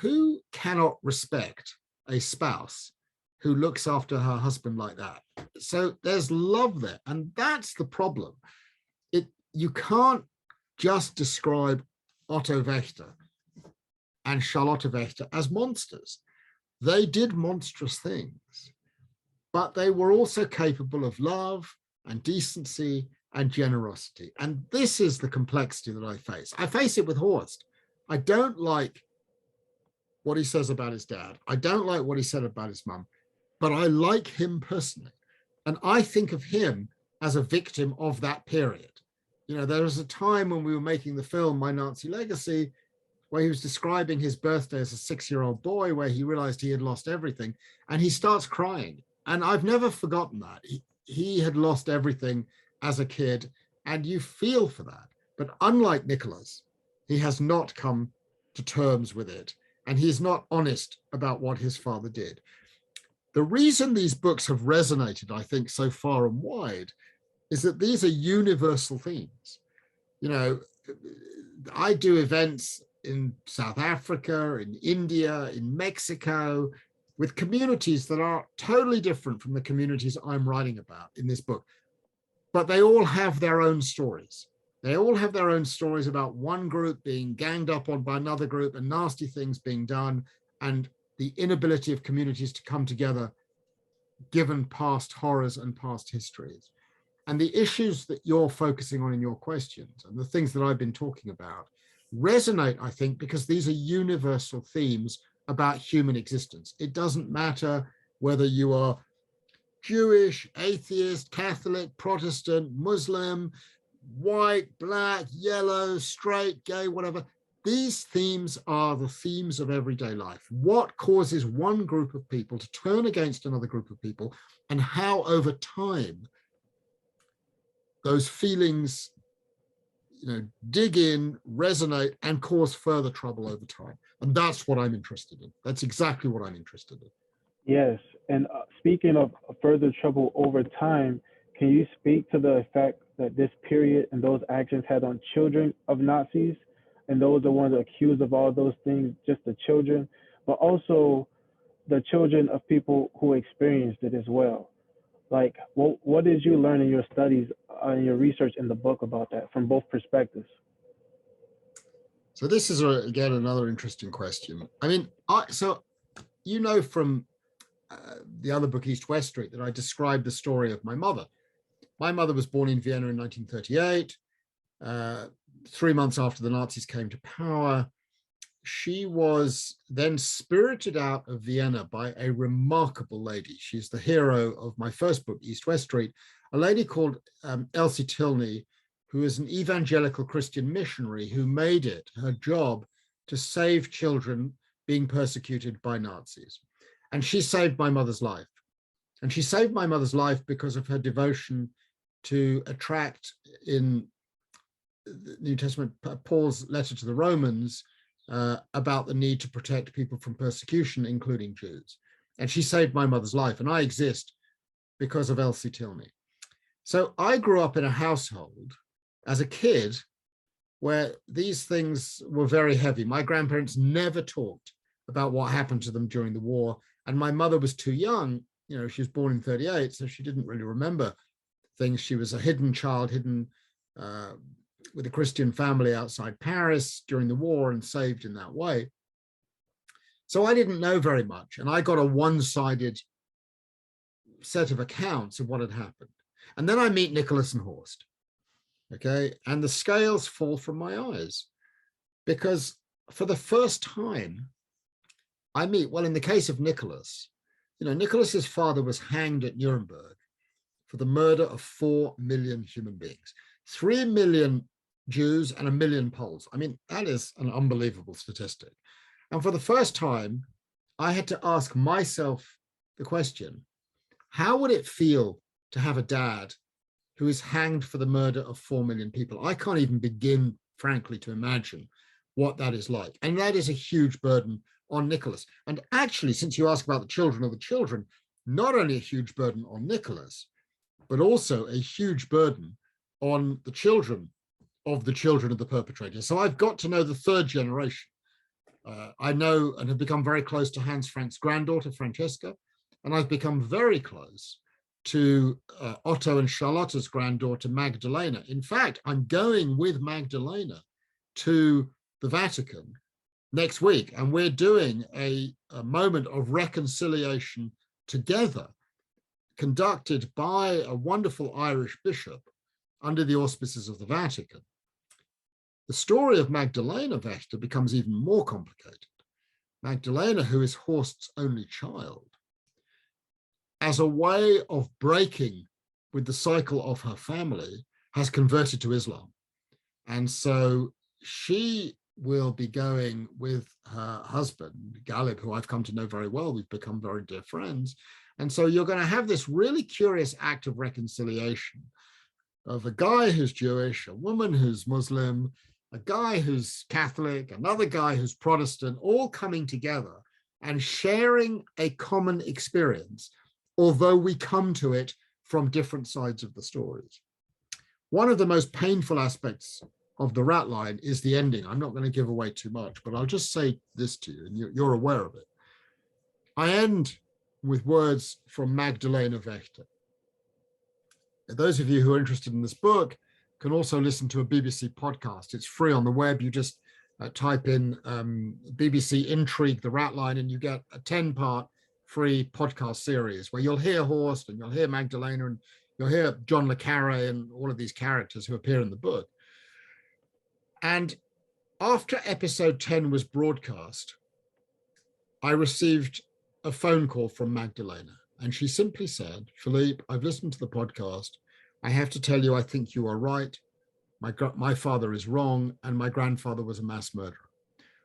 Who cannot respect a spouse who looks after her husband like that? So there's love there, and that's the problem. You can't just describe Otto Vector and Charlotte Vector as monsters. They did monstrous things, but they were also capable of love and decency and generosity. And this is the complexity that I face. I face it with Horst. I don't like what he says about his dad. I don't like what he said about his mum, but I like him personally. And I think of him as a victim of that period. There was a time when we were making the film, My Nazi Legacy, where he was describing his birthday as a 6-year-old boy, where he realized he had lost everything, and he starts crying. And I've never forgotten that. He had lost everything as a kid, and you feel for that. But unlike Nicholas, he has not come to terms with it, and he's not honest about what his father did. The reason these books have resonated, I think, so far and wide is that these are universal themes. I do events in South Africa, in India, in Mexico, with communities that are totally different from the communities I'm writing about in this book. But they all have their own stories. They all have their own stories about one group being ganged up on by another group and nasty things being done, and the inability of communities to come together given past horrors and past histories. And the issues that you're focusing on in your questions and the things that I've been talking about resonate, I think, because these are universal themes about human existence. It doesn't matter whether you are Jewish, atheist, Catholic, Protestant, Muslim, white, black, yellow, straight, gay, whatever. These themes are the themes of everyday life. What causes one group of people to turn against another group of people, and how over time those feelings dig in, resonate, and cause further trouble over time. And that's what I'm interested in. That's exactly what I'm interested in. Yes. And speaking of further trouble over time, can you speak to the effect that this period and those actions had on children of Nazis? And those are ones accused of all those things, just the children, but also the children of people who experienced it as well. Like, what did you learn in your studies and your research in the book about that from both perspectives? So this is, again, another interesting question. I mean, so you know from the other book, East-West Street, that I described the story of my mother. My mother was born in Vienna in 1938. 3 months after the Nazis came to power, she was then spirited out of Vienna by a remarkable lady. She's the hero of my first book, East-West Street, a lady called Elsie Tilney, who is an evangelical Christian missionary who made it her job to save children being persecuted by Nazis. And she saved my mother's life. And she saved my mother's life because of her devotion to attract, in the New Testament, Paul's letter to the Romans, about the need to protect people from persecution, including Jews. And she saved my mother's life. And I exist because of Elsie Tilney. So I grew up in a household as a kid where these things were very heavy. My grandparents never talked about what happened to them during the war. And my mother was too young. You know, she was born in 38, so she didn't really remember things. She was a hidden child, hidden with a Christian family outside Paris during the war and saved in that way. So I didn't know very much. And I got a one-sided set of accounts of what had happened. And then I meet Nicholas and Horst. Okay, and the scales fall from my eyes, because for the first time I meet, well, in the case of Nicholas, you know, Nicholas's father was hanged at Nuremberg for the murder of 4 million human beings, 3 million Jews and 1 million Poles. I mean, that is an unbelievable statistic. And for the first time, I had to ask myself the question, how would it feel to have a dad who is hanged for the murder of 4 million people? I can't even begin, frankly, to imagine what that is like. And that is a huge burden on Nicholas. And actually, since you ask about the children of the children, not only a huge burden on Nicholas, but also a huge burden on the children of the perpetrator. So I've got to know the third generation. I know and have become very close to Hans Frank's granddaughter, Francesca, and I've become very close to Otto and Charlotta's granddaughter, Magdalena. In fact, I'm going with Magdalena to the Vatican next week, and we're doing a moment of reconciliation together, conducted by a wonderful Irish bishop under the auspices of the Vatican. The story of Magdalena Wächter becomes even more complicated. Magdalena, who is Horst's only child, as a way of breaking with the cycle of her family, has converted to Islam. And so she will be going with her husband, Galib, who I've come to know very well. We've become very dear friends. And so you're going to have this really curious act of reconciliation of a guy who's Jewish, a woman who's Muslim, a guy who's Catholic, another guy who's Protestant, all coming together and sharing a common experience, although we come to it from different sides of the stories. One of the most painful aspects of the Ratline is the ending. I'm not going to give away too much, but I'll just say this to you, and you're aware of it. I end with words from Magdalena Wächter. Those of you who are interested in this book can also listen to a BBC podcast. It's free on the web. You just type in BBC Intrigue, the Ratline, and you get a 10-part free podcast series where you'll hear Horst and you'll hear Magdalena and you'll hear John le Carre and all of these characters who appear in the book. And after episode 10 was broadcast, I received a phone call from Magdalena, and she simply said, Philippe, I've listened to the podcast. I have to tell you, I think you are right. My father is wrong, and my grandfather was a mass murderer.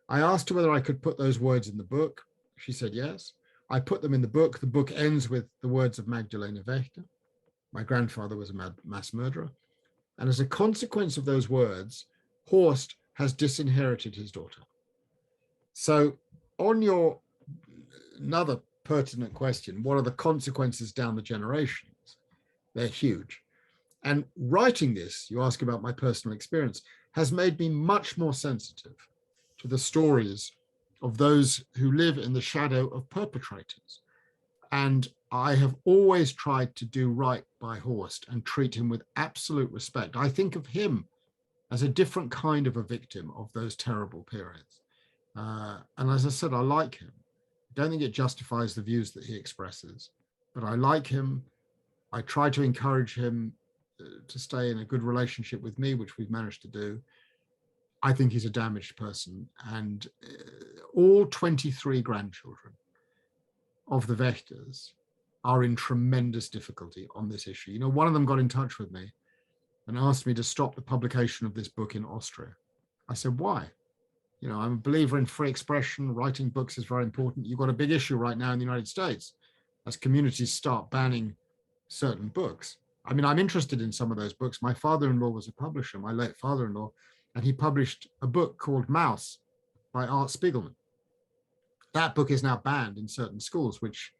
I asked her whether I could put those words in the book. She said yes. I put them in the book. The book ends with the words of Magdalena Wächter. My grandfather was a mass murderer. And as a consequence of those words, Horst has disinherited his daughter. So on your another pertinent question, what are the consequences down the generations? They're huge. And writing this, you ask about my personal experience, has made me much more sensitive to the stories of those who live in the shadow of perpetrators. And I have always tried to do right by Horst and treat him with absolute respect. I think of him as a different kind of a victim of those terrible periods. And as I said, I like him. I don't think it justifies the views that he expresses, but I like him. I try to encourage him to stay in a good relationship with me, which we've managed to do. I think he's a damaged person, and all 23 grandchildren of the Wächters are in tremendous difficulty on this issue. You know, one of them got in touch with me and asked me to stop the publication of this book in Austria. I said, why? You know, I'm a believer in free expression. Writing books is very important. You've got a big issue right now in the United States as communities start banning certain books. I mean, I'm interested in some of those books. My father-in-law was a publisher, my late father-in-law, and he published a book called Mouse by Art Spiegelman. That book is now banned in certain schools, which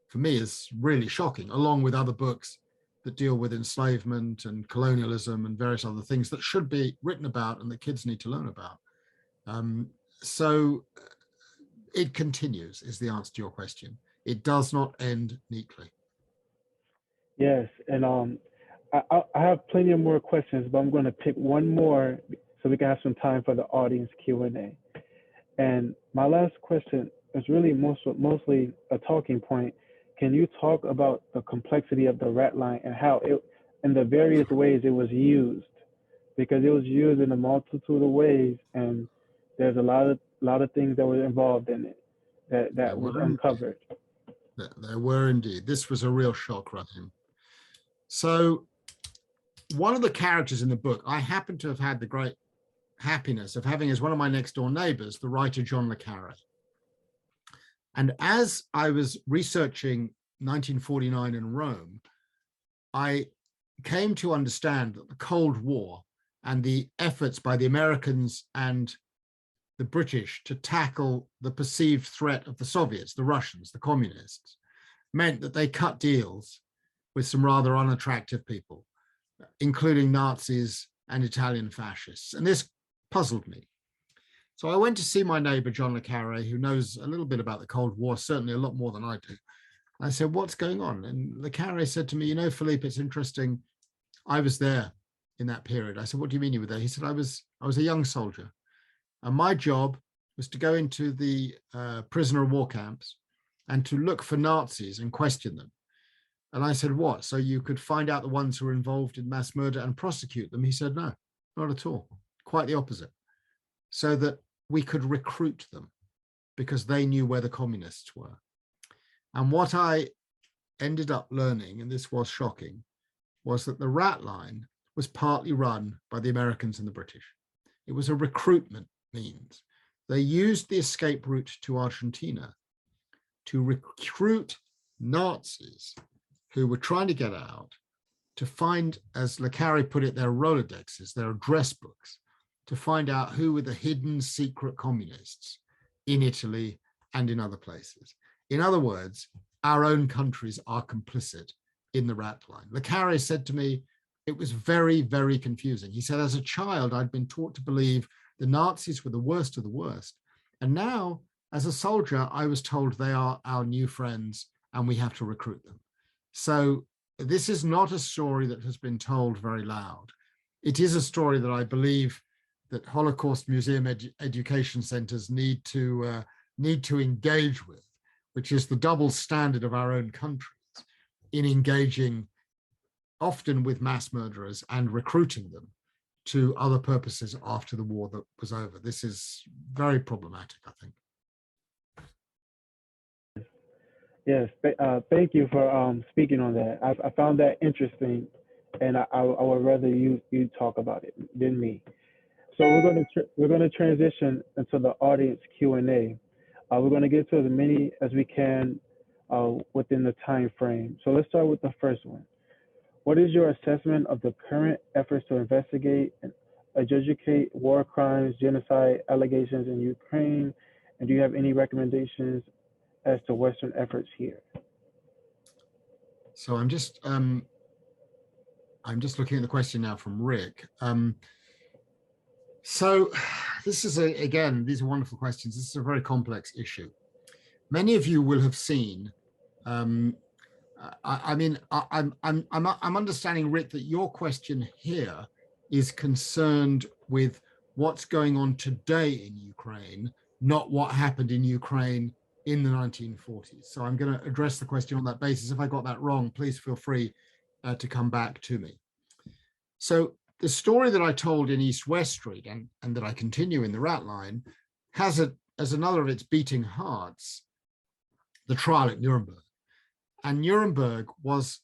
for me is really shocking, along with other books that deal with enslavement and colonialism and various other things that should be written about and that kids need to learn about. So it continues, is the answer to your question. It does not end neatly. Yes, and I have plenty of more questions, but I'm going to pick one more so we can have some time for the audience Q&A. And my last question is really mostly a talking point. Can you talk about the complexity of the Ratline and how it, in the various ways it was used? Because it was used in a multitude of ways, and there's a lot of things that were involved in it that was uncovered. There were indeed. This was a real shock, Rahim. So one of the characters in the book, I happen to have had the great happiness of having as one of my next door neighbors, the writer John le Carré. And as I was researching 1949 in Rome, I came to understand that the Cold War and the efforts by the Americans and the British to tackle the perceived threat of the Soviets, the Russians, the communists, meant that they cut deals with some rather unattractive people, including Nazis and Italian fascists. And this puzzled me. So I went to see my neighbor, John le Carré, who knows a little bit about the Cold War, certainly a lot more than I do. I said, what's going on? And le Carré said to me, you know, Philippe, it's interesting. I was there in that period. I said, what do you mean you were there? He said, I was a young soldier. And my job was to go into the prisoner of war camps and to look for Nazis and question them. And I said, what? So you could find out the ones who were involved in mass murder and prosecute them? He said, no, not at all. Quite the opposite. So that we could recruit them because they knew where the communists were. And what I ended up learning, and this was shocking, was that the Ratline was partly run by the Americans and the British. It was a recruitment means. They used the escape route to Argentina to recruit Nazis who were trying to get out, to find, as le Carré put it, their Rolodexes, their address books, to find out who were the hidden secret communists in Italy and in other places. In other words, our own countries are complicit in the Ratline. Le Carré said to me, it was very, very confusing. He said, as a child, I'd been taught to believe the Nazis were the worst of the worst. And now, as a soldier, I was told they are our new friends and we have to recruit them. So this is not a story that has been told very loud. It is a story that I believe that Holocaust Museum education centers need to engage with, which is the double standard of our own countries in engaging often with mass murderers and recruiting them to other purposes after the war that was over. This is very problematic, I think. Yes, thank you for speaking on that. I found that interesting, and I would rather you talk about it than me. So we're gonna transition into the audience Q&A. We're gonna get to as many as we can within the time frame. So let's start with the first one. What is your assessment of the current efforts to investigate and adjudicate war crimes, genocide allegations in Ukraine? And do you have any recommendations as to Western efforts here? So I'm just I'm just looking at the question now from Rick. So this is, again, these are wonderful questions. This is a very complex issue. Many of you will have seen, I'm understanding, Rick, that your question here is concerned with what's going on today in Ukraine, not what happened in Ukraine in the 1940s. So I'm going to address the question on that basis. If I got that wrong, please feel free to come back to me. So the story that I told in East-West Street and that I continue in the Ratline has as another of its beating hearts the trial at Nuremberg. And Nuremberg was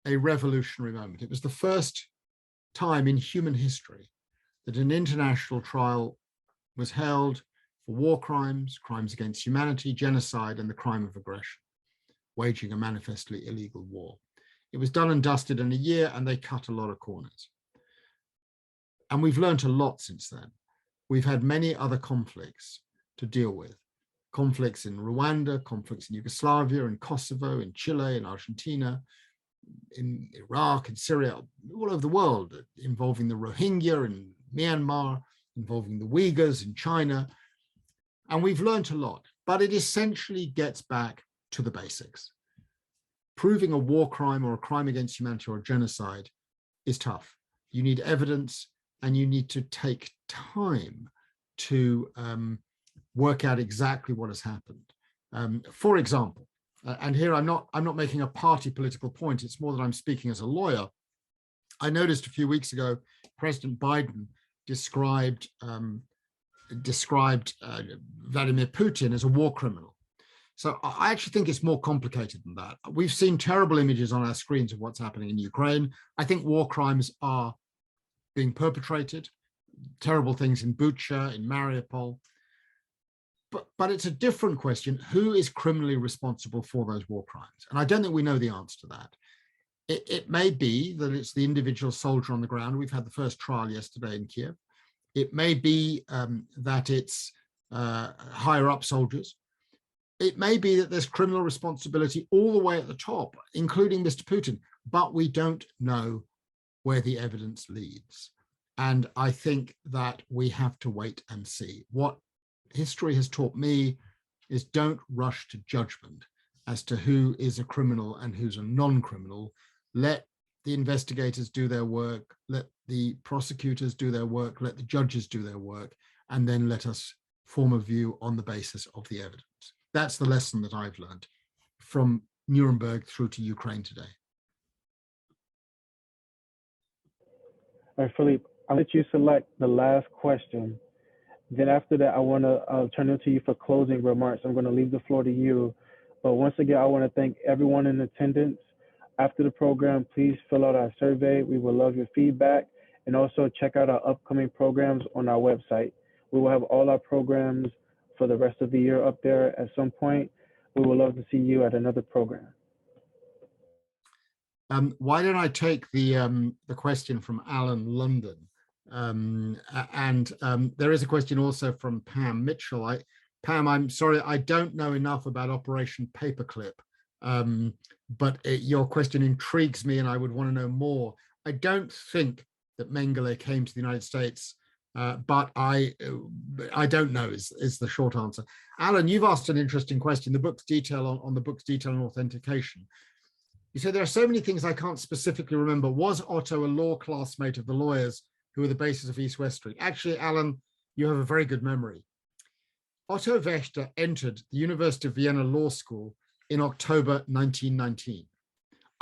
a revolutionary moment. It was the first time in human history that an international trial was held for war crimes, crimes against humanity, genocide, and the crime of aggression, waging a manifestly illegal war. It was done and dusted in a year, and they cut a lot of corners. And we've learned a lot since then. We've had many other conflicts to deal with. Conflicts in Rwanda, conflicts in Yugoslavia, in Kosovo, in Chile, in Argentina, in Iraq, in Syria, all over the world, involving the Rohingya in Myanmar, involving the Uyghurs in China. And we've learned a lot, but it essentially gets back to the basics. Proving a war crime or a crime against humanity or a genocide is tough. You need evidence, and you need to take time to work out exactly what has happened. For example, and here I'm not making a party political point, it's more that I'm speaking as a lawyer. I noticed a few weeks ago, President Biden described Vladimir Putin as a war criminal. So I actually think it's more complicated than that. We've seen terrible images on our screens of what's happening in Ukraine. I think war crimes are being perpetrated, terrible things in Bucha, in Mariupol. But it's a different question. Who is criminally responsible for those war crimes? And I don't think we know the answer to that. It may be that it's the individual soldier on the ground. We've had the first trial yesterday in Kiev. It may be that it's higher up soldiers. It may be that there's criminal responsibility all the way at the top, including Mr. Putin, but we don't know where the evidence leads. And I think that we have to wait and see. What history has taught me is don't rush to judgment as to who is a criminal and who's a non-criminal. Let the investigators do their work, let the prosecutors do their work, let the judges do their work, and then let us form a view on the basis of the evidence. That's the lesson that I've learned from Nuremberg through to Ukraine today. All right, Philippe, I'll let you select the last question. Then after that, I'll turn it to you for closing remarks. I'm going to leave the floor to you. But once again, I want to thank everyone in attendance. After the program, please fill out our survey. We will love your feedback. And also check out our upcoming programs on our website. We will have all our programs for the rest of the year up there at some point. We would love to see you at another program. Why don't I take the question from Alan London? There is a question also from Pam Mitchell. Pam, I'm sorry, I don't know enough about Operation Paperclip, but your question intrigues me and I would want to know more. I don't think that Mengele came to the United States, but I don't know is the short answer. Alan, you've asked an interesting question, the book's detail on the book's detail and authentication. You said there are so many things I can't specifically remember. Was Otto a law classmate of the lawyers who were the basis of East-West Street? Actually, Alan, you have a very good memory. Otto Vector entered the University of Vienna Law School in October 1919.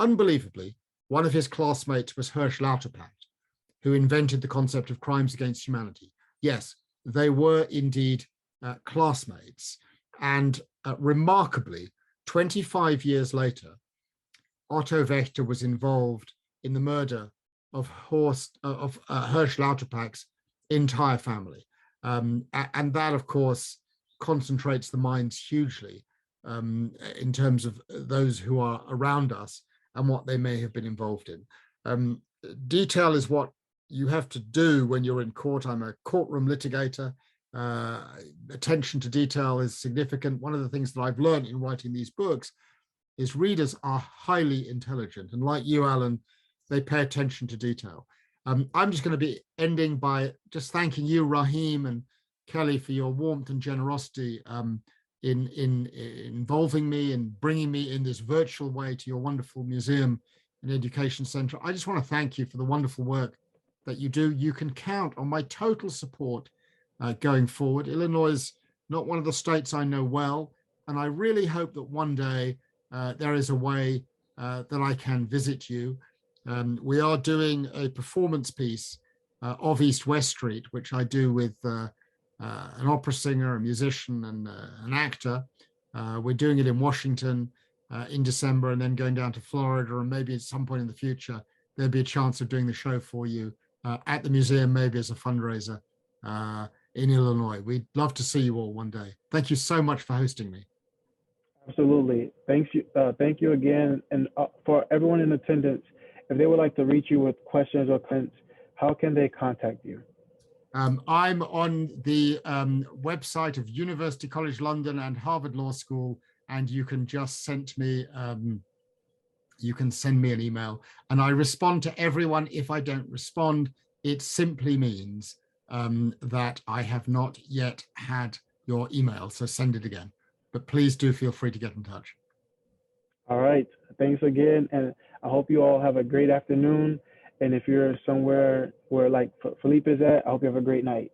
Unbelievably, one of his classmates was Hirsch Lauterpacht, who invented the concept of crimes against humanity. Yes, they were indeed classmates. And remarkably, 25 years later, Otto Vector was involved in the murder of Hirsch Lauterpacht's entire family. And that, of course, concentrates the minds hugely in terms of those who are around us and what they may have been involved in. Detail is what you have to do when you're in court. I'm a courtroom litigator. Attention to detail is significant. One of the things that I've learned in writing these books is readers are highly intelligent. And like you, Alan, they pay attention to detail. I'm just going to be ending by just thanking you, Raheem and Kelly, for your warmth and generosity in involving me and bringing me in this virtual way to your wonderful museum and education center. I just want to thank you for the wonderful work that you do. You can count on my total support going forward. Illinois is not one of the states I know well, and I really hope that one day there is a way that I can visit you. We are doing a performance piece of East-West Street, which I do with an opera singer, a musician, and an actor. We're doing it in Washington in December, and then going down to Florida, and maybe at some point in the future, there'll be a chance of doing the show for you at the museum, maybe as a fundraiser in Illinois. We'd love to see you all one day. Thank you so much for hosting me. Absolutely. Thank you again. And for everyone in attendance, if they would like to reach you with questions or comments, how can they contact you? I'm on the website of University College London and Harvard Law School, and you can just send me an email, and I respond to everyone. If I don't respond, it simply means that I have not yet had your email, so send it again. But please do feel free to get in touch. All right. Thanks again. And I hope you all have a great afternoon. And if you're somewhere where like Philippe is at, I hope you have a great night.